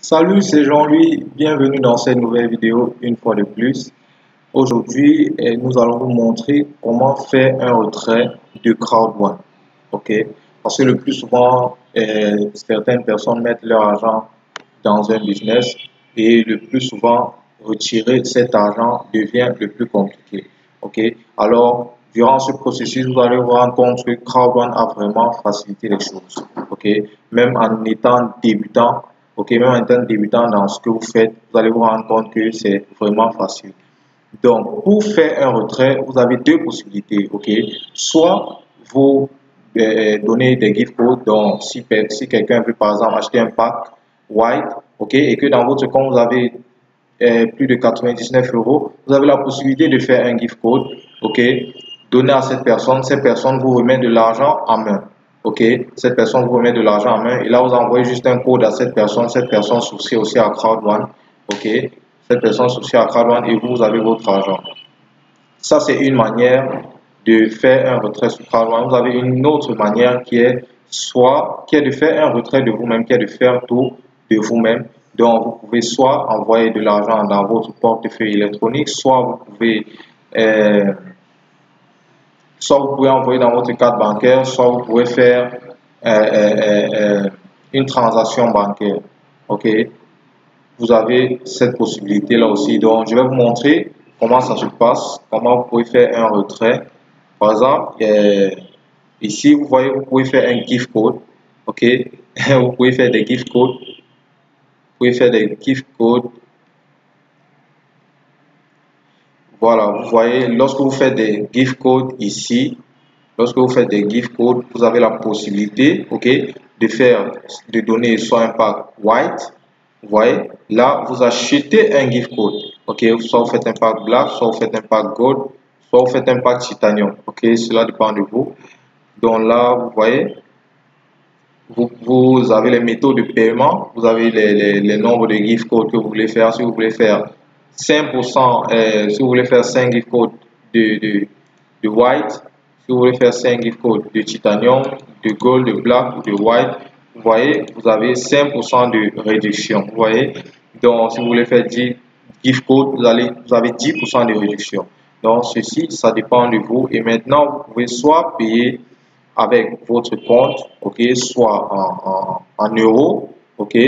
Salut, c'est Jean-Louis. Bienvenue dans cette nouvelle vidéo une fois de plus. Aujourd'hui, nous allons vous montrer comment faire un retrait de Crowd1. Ok? Parce que le plus souvent, certaines personnes mettent leur argent dans un business et le plus souvent, retirer cet argent devient le plus compliqué. Ok? Alors, durant ce processus, vous allez vous rendre compte que Crowd1 a vraiment facilité les choses. Ok? Même en étant débutant, ok, même en étant débutant dans ce que vous faites, vous allez vous rendre compte que c'est vraiment facile. Donc, pour faire un retrait, vous avez deux possibilités, ok. Soit vous donnez des gift codes, donc si quelqu'un veut par exemple acheter un pack white, ok, et que dans votre compte vous avez plus de 99 euros, vous avez la possibilité de faire un gift code, ok, donner à cette personne vous remet de l'argent en main. Ok, cette personne vous remet de l'argent en main et là vous envoyez juste un code à cette personne souscrit aussi à Crowd1, ok, cette personne souscrit à Crowd1 et vous avez votre argent. Ça c'est une manière de faire un retrait sur Crowd1. Vous avez une autre manière qui est de faire un retrait de vous-même, qui est de faire tout de vous-même. Donc vous pouvez soit envoyer de l'argent dans votre portefeuille électronique, soit vous pouvez envoyer dans votre carte bancaire, soit vous pouvez faire une transaction bancaire. Ok, vous avez cette possibilité là aussi. Donc je vais vous montrer comment ça se passe, comment vous pouvez faire un retrait. Par exemple, ici vous voyez, vous pouvez faire un gift code. Ok, vous pouvez faire des gift codes. Vous pouvez faire des gift codes. Voilà, vous voyez, lorsque vous faites des gift codes ici, vous avez la possibilité, ok, de donner soit un pack white, vous voyez, là, vous achetez un gift code, ok, soit vous faites un pack black, soit vous faites un pack gold, soit vous faites un pack titanium, ok, cela dépend de vous. Donc là, vous voyez, vous avez les méthodes de paiement, vous avez les nombres de gift codes que vous voulez faire. Si vous voulez faire 5%, si vous voulez faire 5 gift codes de white, si vous voulez faire 5 gift codes de titanium, de gold, de black, de white, vous voyez, vous avez 5% de réduction. Vous voyez, donc si vous voulez faire 10 gift codes, vous avez 10% de réduction. Donc ceci, ça dépend de vous. Et maintenant, vous pouvez soit payer avec votre compte, ok, soit en euros, ok,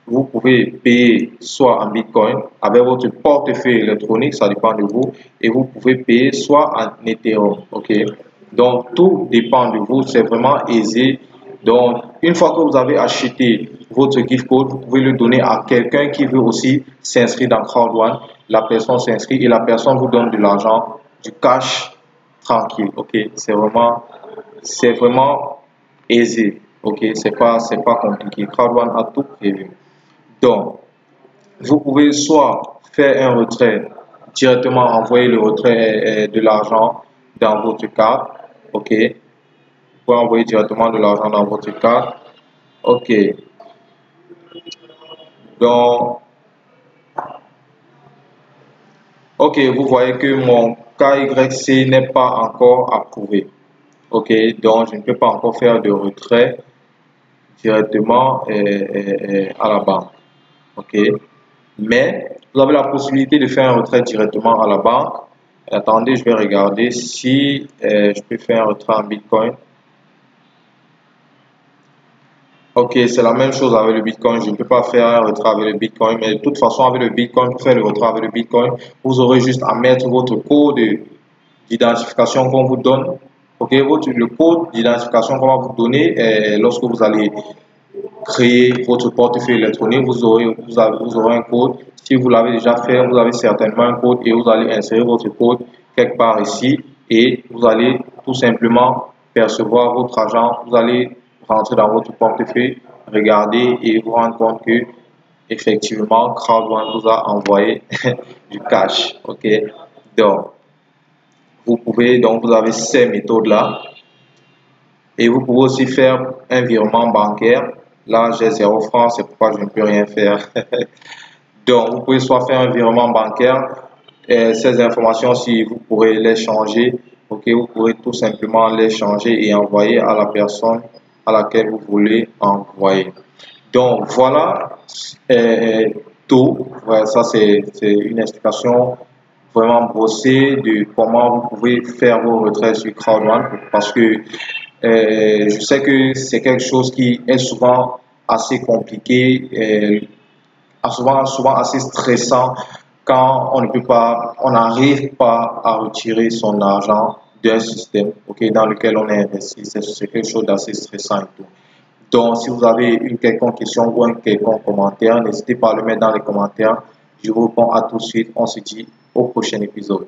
vous pouvez payer soit en bitcoin avec votre portefeuille électronique, ça dépend de vous, et vous pouvez payer soit en Ethereum, ok. Donc tout dépend de vous, c'est vraiment aisé. Donc une fois que vous avez acheté votre gift code, vous pouvez le donner à quelqu'un qui veut aussi s'inscrire dans Crowd1. La personne s'inscrit et la personne vous donne de l'argent, du cash tranquille, ok. C'est vraiment aisé, ok, c'est pas compliqué. Crowd1 a tout prévu. Donc vous pouvez soit faire un retrait directement, envoyer le retrait de l'argent dans votre carte, ok, vous pouvez envoyer directement de l'argent dans votre carte, ok. Donc ok, vous voyez que mon KYC n'est pas encore approuvé, ok, donc je ne peux pas encore faire de retrait directement à la banque, ok, mais vous avez la possibilité de faire un retrait directement à la banque. Attendez, je vais regarder si je peux faire un retrait en bitcoin. Ok, c'est la même chose avec le bitcoin. Je ne peux pas faire un retrait avec le bitcoin, mais de toute façon avec le bitcoin, pour faire le retrait avec le bitcoin, vous aurez juste à mettre votre code d'identification qu'on vous donne. Ok, le code d'identification qu'on va vous donner lorsque vous allez créer votre portefeuille électronique, vous aurez un code. Si vous l'avez déjà fait, vous avez certainement un code et vous allez insérer votre code quelque part ici et vous allez tout simplement percevoir votre argent. Vous allez rentrer dans votre portefeuille, regarder et vous rendre compte que effectivement Crowd1 vous a envoyé du cash. Ok, donc vous avez ces méthodes là et vous pouvez aussi faire un virement bancaire. Là, j'ai 0 francs, c'est pourquoi je ne peux rien faire. Donc, vous pouvez soit faire un virement bancaire. Ces informations, si vous pourrez les changer, ok, vous pourrez tout simplement les changer et envoyer à la personne à laquelle vous voulez envoyer. Donc, voilà, tôt. Ouais, ça, c'est une explication vraiment brossée de comment vous pouvez faire vos retraits sur CrowdOne parce que je sais que c'est quelque chose qui est souvent assez compliqué, souvent assez stressant quand on ne peut pas, on n'arrive pas à retirer son argent d'un système, dans lequel on est investi. C'est quelque chose d'assez stressant et tout. Donc, si vous avez une quelconque question ou un quelconque commentaire, n'hésitez pas à le mettre dans les commentaires. Je vous réponds à tout de suite. On se dit au prochain épisode.